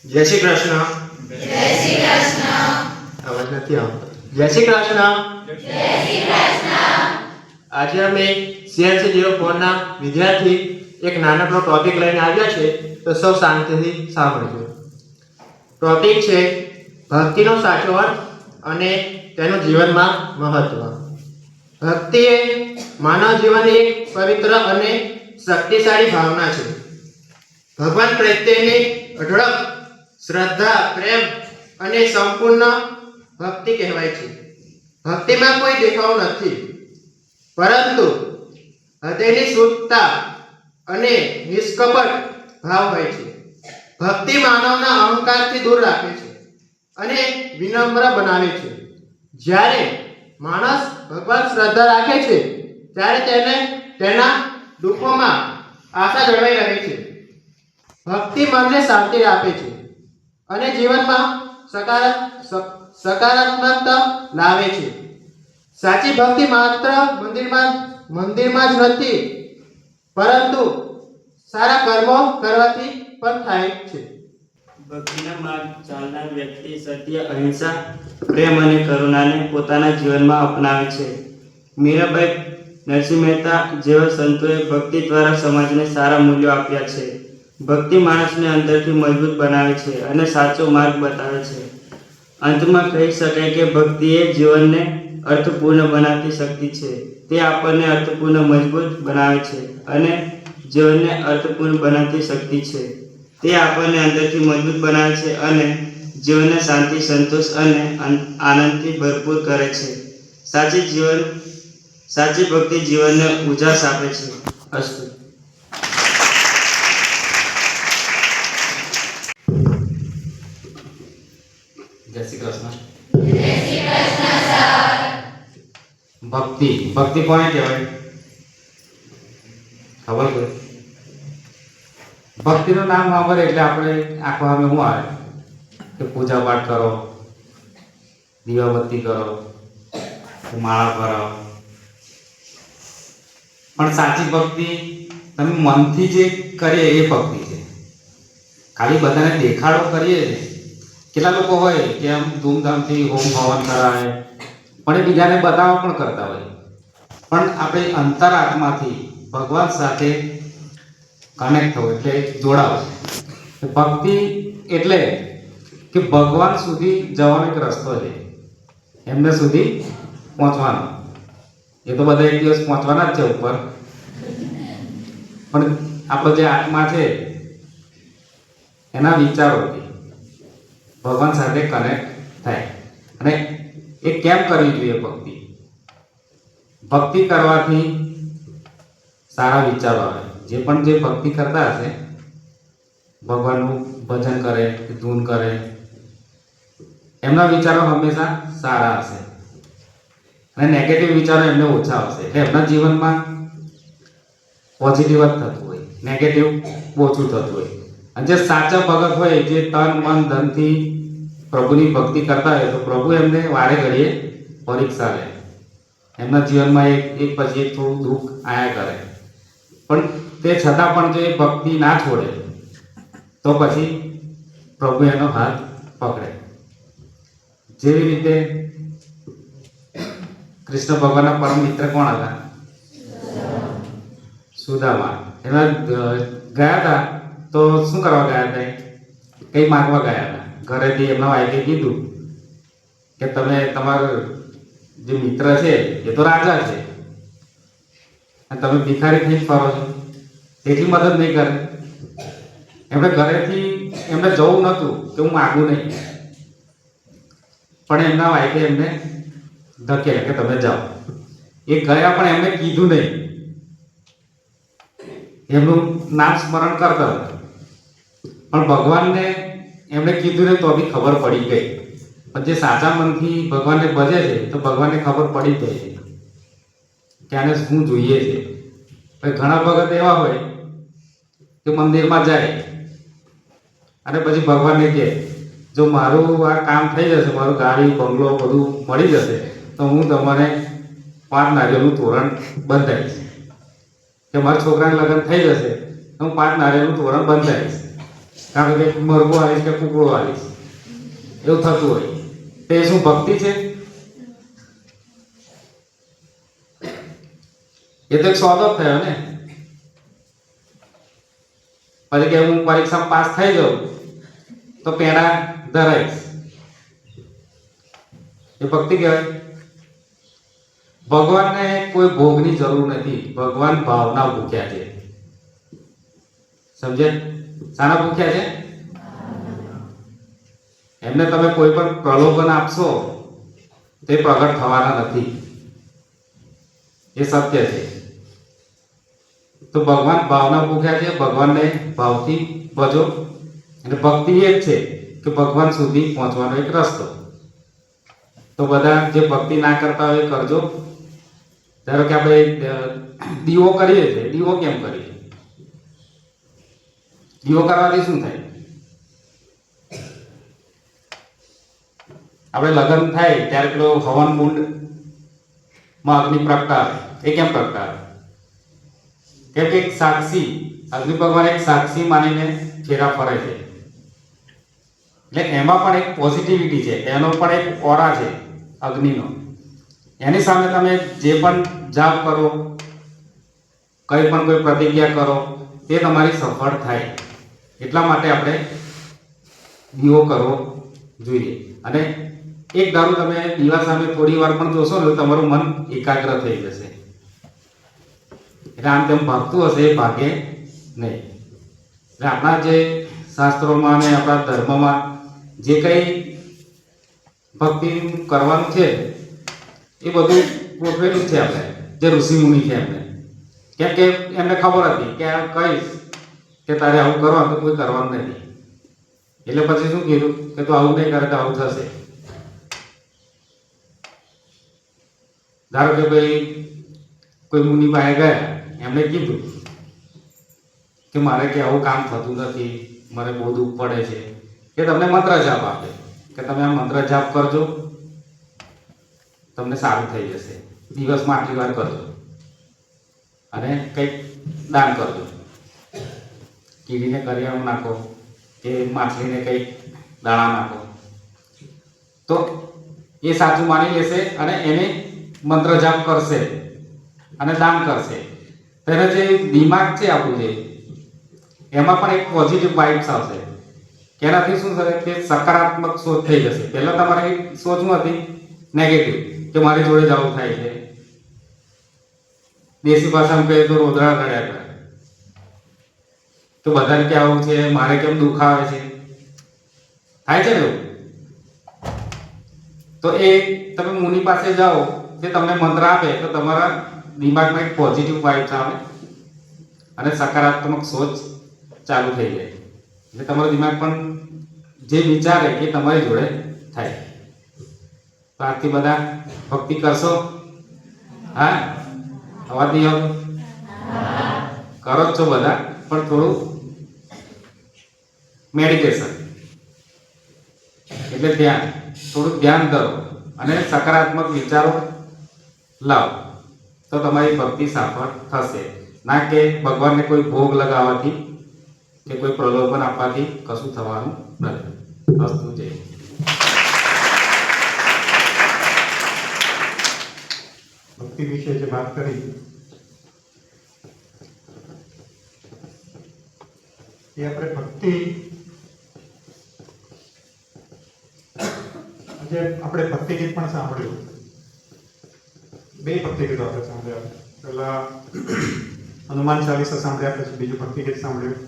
જય શ્રી કૃષ્ણ. જય શ્રી કૃષ્ણ. અવાજ નથી આવતો. જય શ્રી કૃષ્ણ. જય શ્રી કૃષ્ણ. આજે અમે CNC04 ના વિદ્યાર્થી એક નાનકડો ટોપિક લઈને આવ્યા છે, તો સૌ શાંતિથી સાંભળજો. ટોપિક છે ભક્તિનો સાચો અર્થ અને તેનું જીવનમાં મહત્વ. ભક્તિ એ માનવ જીવનની એક પવિત્ર અને શક્તિશાળી ભાવના છે. ભગવાન પ્રત્યેની અઢળક શ્રદ્ધા, પ્રેમ અને સંપૂર્ણ ભક્તિ કહેવાય છે. ભક્તિમાં કોઈ દેખાવ નથી, પરંતુ હૃદયની શુદ્ધતા અને નિષ્કપટ ભાવ હોય છે. ભક્તિ માનવના અહંકારથી દૂર રાખે છે અને વિનમ્ર બનાવે છે. જ્યારે માણસ ભગવાન શ્રદ્ધા રાખે છે, ત્યારે તેને તેના દુઃખોમાં આશા જળવાઈ રહે છે. ભક્તિ મનને શાંતિ આપે છે અને જીવનમાં સકારાત્મકતા લાવે છે. સાચી ભક્તિ માત્ર મંદિરમાં જ નથી, પરંતુ સારા કર્મો કરવાથી પણ થાય છે. ભક્તિના માર્ગ ચાલનાર વ્યક્તિ સત્ય, અહિંસા, પ્રેમ અને કરુણાને પોતાના જીવનમાં અપનાવે છે. મીરાબાઈ, નરસિંહ મહેતા જેવા સંતોએ ભક્તિ દ્વારા સમાજને સારા મૂલ્યો આપ્યા છે. ભક્તિ માણસને અંદરથી મજબૂત બનાવે છે અને સાચો માર્ગ બતાવે છે. અંતમાં કહી શકાય કે ભક્તિ એ જીવનને અર્થપૂર્ણ બનાવતી શક્તિ છે. તે આપણને અર્થપૂર્ણ મજબૂત બનાવે છે અને જીવનને અર્થપૂર્ણ બનાવતી શક્તિ છે. તે આપણને અંદરથી મજબૂત બનાવે છે અને જીવનને શાંતિ, સંતોષ અને આનંદથી ભરપૂર કરે છે. સાચી ભક્તિ જીવનને ઉજાસ આપે છે. અસ્તુ. જય શ્રી કૃષ્ણ. જય શ્રી કૃષ્ણ સર. ભક્તિ કોને કહેવાય? ખબર છે? ભક્તિનું નામ સાંભળે એટલે આપણે આંખો સામે શું આવે કે પૂજા પાઠ કરો, દીવાબત્તી કરો, માળા કરો. પણ સાચી ભક્તિ તમે મનથી જે કરીએ એ ભક્તિ છે. ખાલી બધાને દેખાડો કરીએ છે. કેટલા લોકો હોય કે આમ ધૂમધામથી હોમ હવન કરાવે, પણ એ બીજાને બતાવવા પણ કરતા હોય. પણ આપણે અંતરાત્માથી ભગવાન સાથે કનેક્ટ થવું એટલે જોડાવું. ભક્તિ એટલે કે ભગવાન સુધી જવાનો એક રસ્તો છે, એમને સુધી પહોંચવાનો. એ તો બધા એક દિવસ પહોંચવાના જ છે ઉપર, પણ આપણો જે આત્મા છે એના વિચારોથી ભગવાન સાથે કનેક્ટ થાય. અને એ કેમ કરવી જોઈએ ભક્તિ? ભક્તિ કરવાથી સારા વિચારો આવે. જે પણ જે ભક્તિ કરતા હશે, ભગવાનનું ભજન કરે, ધૂન કરે, એમના વિચારો હંમેશા સારા હશે અને નેગેટિવ વિચારો એમને ઓછા હશે. એટલે એમના જીવનમાં પોઝિટિવ જ થતું હોય, નેગેટિવ ઓછું થતું હોય. અને જે સાચા ભગત હોય, જે તન મન ધનથી પ્રભુની ભક્તિ કરતા હોય, તો પ્રભુ એમને વારે ઘડીએ પરીક્ષા લે. એમના જીવનમાં એક પછી એક થોડું દુઃખ આયા કરે, પણ તે છતાં પણ જો એ ભક્તિ ના છોડે તો પછી પ્રભુ એનો હાથ પકડે. જેવી રીતે કૃષ્ણ ભગવાનના પરમ મિત્ર કોણ હતા? સુદામા. એમાં ગયા હતા તો શું કરવા ગયા હતા? કંઈ માંગવા ગયા હતા. ઘરેથી એમના વાઈફે કીધું કે તમે તમારો જે મિત્ર છે એ તો રાજા છે અને તમે ભિખારી થઈને ફરો છો, એટલી મદદ નહીં કરે. એમણે ઘરેથી એમને જવું નહોતું કે હું માગું નહીં, પણ એમના વાઈફે એમને ધકેલા કે તમે જાઓ. એ ગયા પણ એમને કીધું નહીં, એમનું નામ સ્મરણ કરતા હતા. પણ ભગવાનને એમણે કીધું નહીં તો બી ખબર પડી ગઈ. પણ જે સાચા મનથી ભગવાનને ભજે છે તો ભગવાનને ખબર પડી જ જાય છે કે આને શું જોઈએ છે. ઘણા ભગત એવા હોય કે મંદિરમાં જાય અને પછી ભગવાનને કહે, જો મારું આ કામ થઈ જશે, મારું ગાડી બંગલો બધું મળી જશે, તો હું તમારે 5 નારિયેળનું તોરણ બંધાવીશ. કે મારા છોકરાને લગ્ન થઈ જશે તો હું 5 નારિયેળનું તોરણ બંધાવીશ. કારણ કે મરઘો આવીશ કે કૂકડો આવીશ એવું થતું હોય તો એ શું ભક્તિ છે? એ તો એક સોદો જ થયો ને. પછી કે હું પરીક્ષામાં પાસ થઈ જાઉં તો પેડા ધરાઈશ, એ ભક્તિ કહેવાય? ભગવાનને કોઈ ભોગની જરૂર નથી. ભગવાન ભાવના ભૂખ્યા છે. સમજે? શાના ભૂખ્યા છે? એમને તમે કોઈ પણ પ્રલોભન આપશો તે પ્રગટ થવાના નથી. એ સત્ય છે. તો ભગવાન ભાવના ભૂખ્યા છે. ભગવાનને ભાવથી ભજો. અને ભક્તિ એ જ છે કે ભગવાન સુધી પહોંચવાનો એક રસ્તો. તો બધા જે ભક્તિ ના કરતા હોય એ કરજો. ધારો કે આપણે દીવો કરીએ છીએ, દીવો કેમ કરીએ? દીવો કરવાથી શું થાય? આપણે લગ્ન થાય ત્યારે પેલો હવન કુંડ માં અગ્નિ પ્રગટાવે. એ કેમ પ્રગટાવે? કેમ કે એક સાક્ષી, અગ્નિ ભગવાન એક સાક્ષી માનીને ફેરા ફરે છે. એટલે એમાં પણ એક પોઝિટિવિટી છે, એનો પણ એક ઓરા છે અગ્નિનો. એની સામે તમે જે પણ જાપ કરો, કંઈ પણ કોઈ પ્રતિજ્ઞા કરો, તે તમારી સફળ થાય. એટલા માટે આપણે દીવો કરવો જોઈએ. અને એક ધારું તમે દીવા સામે થોડી વાર પણ જોશો ને તો તમારું મન એકાગ્ર થઈ જશે. એટલે આમ તેમ ભાગતું હશે એ ભાગે નહીં. એટલે આપણા જે શાસ્ત્રોમાં અને આપણા ધર્મમાં જે કંઈ ભક્તિ કરવાનું છે એ બધું ગોઠવેલું છે. આપણે જે ઋષિમુનિ છે કેમ કે એમને ખબર હતી કે આ કહીશ કે તારે આવું કરવાનું તો કોઈ કરવાનું નથી. એટલે પછી શું કીધું કે તું આવું નહીં કરે તો આવું થશે. ધારો કે ભાઈ કોઈ મુનિ પાસે ગયા, એમને કીધું કે મારે કે આવું કામ થતું નથી, મારે બહુ દુઃખ પડે છે. કે તમને મંત્ર જાપ આપે કે તમે આ મંત્ર જાપ કરજો, તમને સારું થઈ જશે. દિવસમાં આટલી વાર કરજો અને કંઈક દાન કરજો. કીડીને કરિયાણું નાખો કે માછલીને કંઈક દાણા નાખો, તો એ સાચું માની લેશે અને એને મંત્ર જાપ કરશે અને દાન કરશે. તો એનો જે દિમાગ છે આપણું, જે એમાં પણ એક પોઝિટિવ વાઇબ્સ આવશે. એનાથી શું થશે કે સકારાત્મક સોચ થઈ જશે. પહેલાં તમારી સોચ શું હતી? નેગેટિવ, કે મારી જોડે જ આવું થાય છે. દેશી ભાષામાં કહીએ તો રોદડા કર્યા કરે, તો બધાને કે આવું છે, મારે કેમ દુઃખ આવે છે, થાય છે ને એવું. તો એ તમે મુનિ પાસે જાઓ, તે તમને મંત્ર આપે તો તમારા દિમાગમાં એક પોઝિટિવ વાઇબ્સ આવે અને સકારાત્મક સોચ ચાલુ થઈ જાય. એટલે તમારું દિમાગ પણ જે વિચારે એ તમારી જોડે થાય. તો આજથી બધા ભક્તિ કરશો? હા, અવાજ નહીં આવતો? કરો જ છો બધા, પણ થોડું મેડિટેશન એટલે ધ્યાન, થોડું ધ્યાન કરો અને સકારાત્મક વિચારો લાવો તો તમારી ભક્તિ સફળ થશે. ના કે ભગવાનને કોઈ ભોગ લગાવવાથી કે કોઈ પ્રલોભન આપવાથી કશું થવાનું નથી. અસ્તુ જય. ભક્તિ વિશે જે વાત કરી એ આપણે ભક્તિ જે આપણે ભક્તિ ગીત પણ સાંભળ્યું. બે ભક્તિ ગીતો આપણે સાંભળ્યા. પહેલા હનુમાન ચાલીસા સાંભળ્યા, પછી બીજું ભક્તિ ગીત સાંભળ્યું.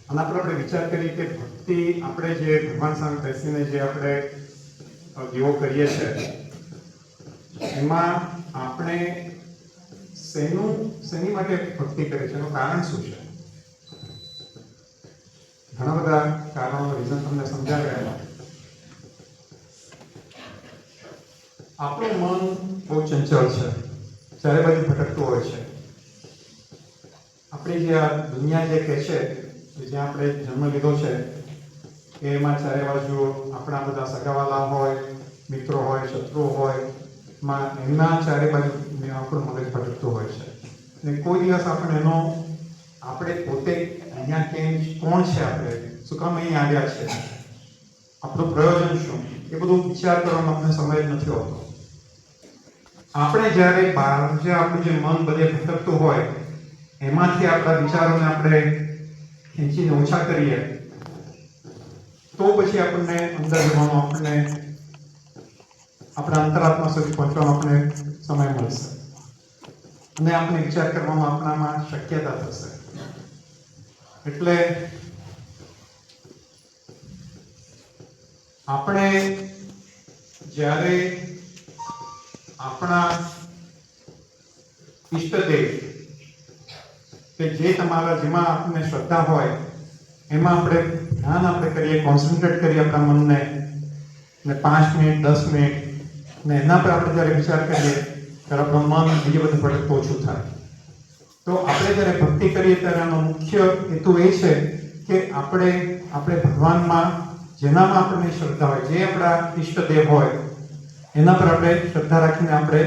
આના પર આપણે વિચાર કરી કે ભક્તિ આપણે જે ભગવાન સામે બેસીને જે આપણે દીવો કરીએ છીએ એમાં આપણે શેની માટે ભક્તિ કરીએ છીએ, એનું કારણ શું છે? ઘણા બધા કારણો, રીઝન તમને સમજાવ્યા. આપણું મન બહુ ચંચળ છે, ચારે બાજુ ભટકતું હોય છે. આપણી જે આ દુનિયા જે કહે છે, જ્યાં આપણે જન્મ લીધો છે, એમાં ચારે બાજુ આપણા બધા સગાવાલા હોય, મિત્રો હોય, શત્રુઓ હોય, એમના ચારે બાજુ આપણું મગજ ભટકતું હોય છે. અને કોઈ દિવસ આપણે પોતે અહીંયા કોણ છે આપણે, શું કામ અહીં આવ્યા છે, આપણું પ્રયોજન શું, એ બધું વિચાર કરવામાં આપણે સમય જ નથી હોતો. આપણે જ્યારે બહાર જે આપણું જે મન બધે ભટકતું હોય એમાંથી આપણા વિચારોને આપણે ખેંચીને ઓછા કરીએ તો પછી આપણને અંદર જવાનો, આપણને આપણા અંતરાત્મા સુધી પહોંચવાનો આપણે સમય મળશે અને આપણે વિચાર કરવામાં આપણામાં શક્યતા થશે. એટલે આપણે જ્યારે આપણા ઈષ્ટદેવ કે જે તમારા જેમાં આપણને શ્રદ્ધા હોય એમાં આપણે ધ્યાન આપણે કરીએ, કોન્સન્ટ્રેટ કરીએ આપણા મનને, ને 5 મિનિટ 10 મિનિટ ને એના પર આપણે જ્યારે વિચાર કરીએ ત્યારે આપણું મન બીજે બધે ભટકતું ઓછું થાય. તો આપણે જ્યારે ભક્તિ કરીએ ત્યારે આનો મુખ્ય હેતુ એ છે કે આપણે ભગવાનમાં જેનામાં આપણને શ્રદ્ધા હોય, જે આપણા ઈષ્ટદેવ હોય એના પર આપણે શ્રદ્ધા રાખીને આપણે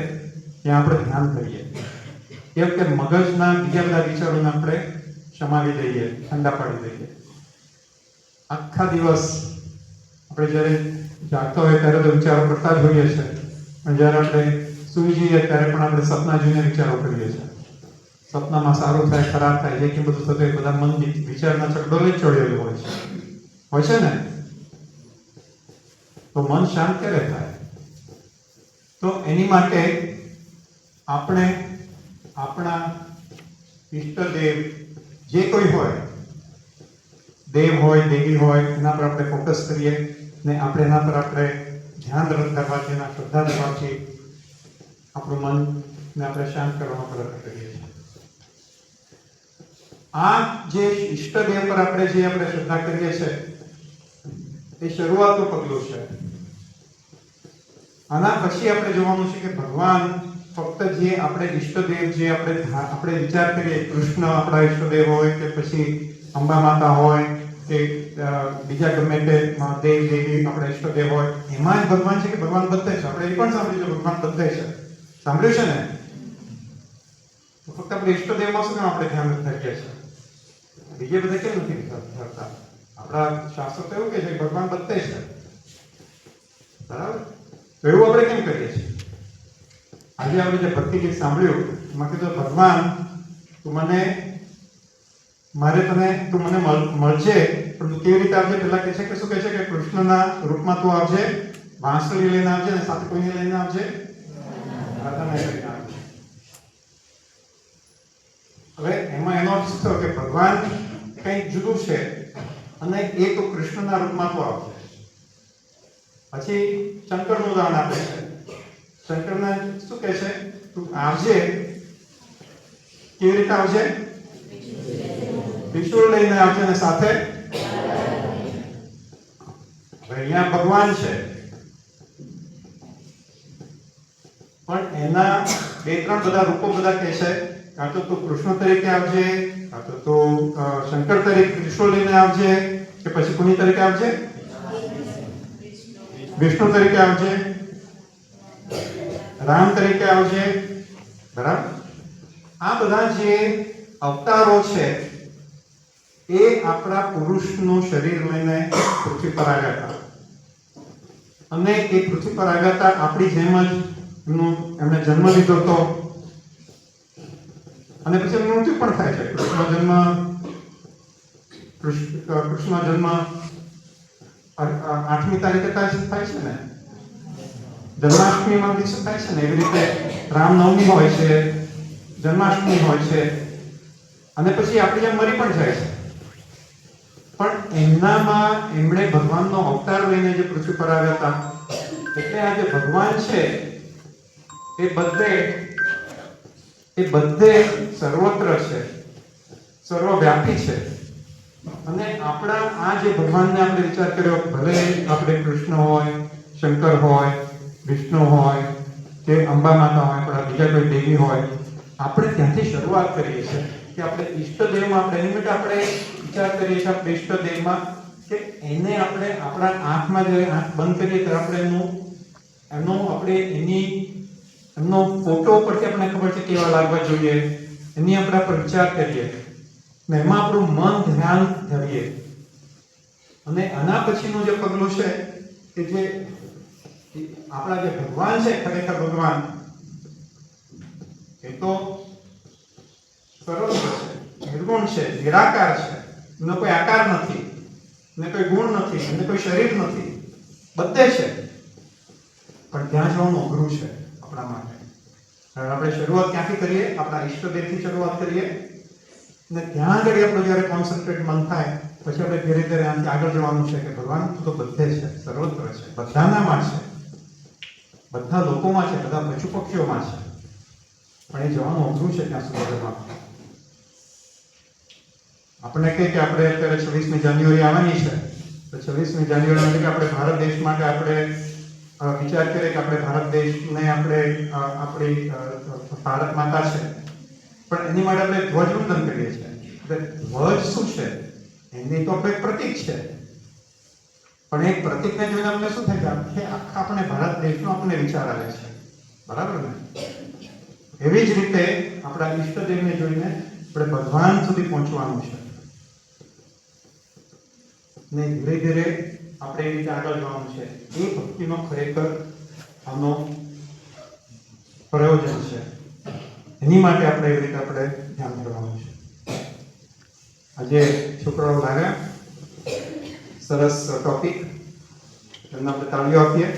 ત્યાં આપણે ધ્યાન કરીએ. એ વખતે મગજના બીજા બધા વિચારોને આપણે શમાવી દઈએ, ઠંડા પાડી દઈએ. આખા દિવસ આપણે જ્યારે જાગતા હોય ત્યારે તો વિચારો કરતા જ હોઈએ છીએ, પણ જ્યારે આપણે સૂઈ જઈએ ત્યારે પણ આપણે સપના જોઈને વિચારો કરીએ છીએ. સપનામાં સારું થાય, ખરાબ થાય, જે કે બધું થતું એ બધા મન વિચારના ચકડોલે જ ચડેલું હોય છે ને. તો મન શાંત ક્યારે થાય? તો એની માટે આપણે આપણા ઈષ્ટદેવ જે કોઈ હોય, દેવ હોય, દેવી હોય, એના પર આપણે ફોકસ કરીએ ને આપણે એના પર આપણે ધ્યાન કરવાથી, એના શ્રદ્ધા કરવાથી આપણું મનને આપણે શાંત કરવાનો પ્રયત્ન કરીએ છીએ. આ જે ઈષ્ટદેવ પર આપણે શ્રદ્ધા કરીએ છીએ એ શરૂઆતનું પગલું છે. આના પછી આપણે જોવાનું છે કે ભગવાન ફક્ત જે આપણે ઈષ્ટદેવ જે આપણે વિચાર કરીએ, કૃષ્ણ આપણા ઈષ્ટદેવ હોય કે પછી અંબા માતા હોય કે બીજા ગમે તે દેવ દેવી આપણા ઈષ્ટદેવ હોય, એમાં જ ભગવાન છે કે ભગવાન બધે છે. આપણે એ પણ સાંભળ્યું છે ભગવાન બધે છે, સાંભળ્યું છે ને. તો ફક્ત આપણે ઈષ્ટદેવમાં શું આપણે ધ્યાન રાખીએ છીએ, બીજે બધે કેમ નથી કરતા? આપણા શાસ્ત્રો તો એવું કહે છે કે ભગવાન બધે છે, બરાબર? તો એવું આપણે કેમ કરીએ છીએ? આજે આપણે જે ભક્તિ ગીત સાંભળ્યું એમાં કીધું ભગવાન તું મને મળજે, પણ તું કેવી રીતે આવજે? પેલા કહે છે કે શું કહે છે કે કૃષ્ણના રૂપમાં તું આવજે, વાંસળી લઈને આવજે અને સાથે કોઈને લઈને આવજે, રાધાને લઈને આવજે. હવે એમાં એનો અર્થ થયો કે ભગવાન કંઈક જુદું છે અને એ તો કૃષ્ણના રૂપમાં તું આવજે. પછી શંકરનું ઉદાહરણ આપે છે. શંકરને શું કહે છે? તું આવજે, કેવી રીતે આવજે? ત્રિશૂળ લઈને આવજે અને સાથે. અહીંયા ભગવાન છે પણ એના 2-3 બધા રૂપો બધા કહે છે. કાં તો તું કૃષ્ણ તરીકે આવજે, કાં તો તું શંકર તરીકે ત્રિશૂળ લઈને આવજે, કે પછી કોની તરીકે આવજે? વિષ્ણુ તરીકે આવજે, રામ તરીકે આવજે, બરાબર? આ બધા જે અવતારો છે એ આપણા પુરુષનું શરીર લઈને પૃથ્વી પર આવ્યા હતા અને એ પૃથ્વી પર આવ્યા હતા આપણી જેમ જ એમને જન્મ લીધો હતો અને પછી મૃત્યુ પણ થાય છે. કૃષ્ણ જન્મ 8મી તારીખે થાય છે ને, જન્માષ્ટમીમાં દિવસે થાય છે ને. એવી રીતે રામનવમી હોય છે, જન્માષ્ટમી હોય છે અને પછી આપણે જેમ મરી પણ જાય છે. પણ એમણે ભગવાનનો અવતાર લઈને જે પૃથ્વી પર આવ્યા હતા, એટલે આ જે ભગવાન છે એ બધે સર્વત્ર છે, સર્વવ્યાપી છે. અને આપણા આ જે ભગવાનને આપણે વિચાર કર્યો, ભલે આપણે કૃષ્ણ હોય, શંકર હોય, વિષ્ણુ હોય કે અંબા માતા હોય, આપણા બીજા કોઈ દેવી હોય, આપણે ત્યાંથી શરૂઆત કરીએ છીએ કે આપણે ઈષ્ટદેવમાં આપણે એની માટે આપણે વિચાર કરીએ છીએ આપણે ઈષ્ટદેવમાં કે એને આપણે આપણા આંખમાં જે આંખ બંધ કરીએ ત્યારે આપણે એમનો ફોટો પરથી આપણને ખબર છે કેવા લાગવા જોઈએ, એની આપણે પર વિચાર કરીએ ને એમાં આપણું મન ધ્યાન ધરીએ અને આના પછીનું જે પગલું છે કે જે આપણા જે ભગવાન છે, ખરેખર ભગવાન એ તો સર્વત્ર છે, નિર્ગુણ છે, નિરાકાર છે, એનો કોઈ આકાર નથી, ને કોઈ ગુણ નથી, એને કોઈ શરીર નથી, બધે છે. પણ ત્યાં જવાનું અઘરું છે આપણા માટે. હવે આપણે શરૂઆત ક્યાંથી કરીએ? આપણા ઈષ્ટદેવથી શરૂઆત કરીએ ને ત્યાં આગળ આપણું જ્યારે કોન્સન્ટ્રેટ મન થાય પછી આપણે ધીરે ધીરે આનાથી આગળ જવાનું છે કે ભગવાન તો બધે છે, સર્વત્ર છે, બધાનામાં છે, બધા લોકોમાં છે, બધા પશુ પક્ષીઓમાં છે. પણ એ જવાનું અઘરું છે ત્યાં સુધી જવાનું. આપણે કહે કે આપણે અત્યારે 26મી જાન્યુઆરી આવવાની છે, તો 26મી જાન્યુઆરી કે આપણે ભારત દેશ માટે આપણે વિચાર કરીએ કે આપણે ભારત દેશને આપણે આપણી ભારત માતા છે, પણ એની માટે આપણે ધ્વજવંદન કરીએ છીએ. એટલે ધ્વજ શું છે? એની તો આપણે પ્રતીક છે, પણ એ પ્રતીકને જોઈને અમને શું થાય કે આખા આપણે ભારત દેશનો આપણને વિચાર આવે છે, બરાબર ને? એવી જ રીતે આપણા ઈષ્ટદેવને જોઈને આપણે ભગવાન સુધી પહોંચવાનું છે ને ધીરે ધીરે આપણે એ રીતે આગળ જવાનું છે. એ ભક્તિનો ખરેખર આનો પ્રયોજન છે. એની માટે આપણે એવી રીતે આપણે ધ્યાન કરવાનું છે. આજે છોકરાઓ લાવ્યા સરસ ટોપિક, એમને આપણે તાળીઓ આપીએ.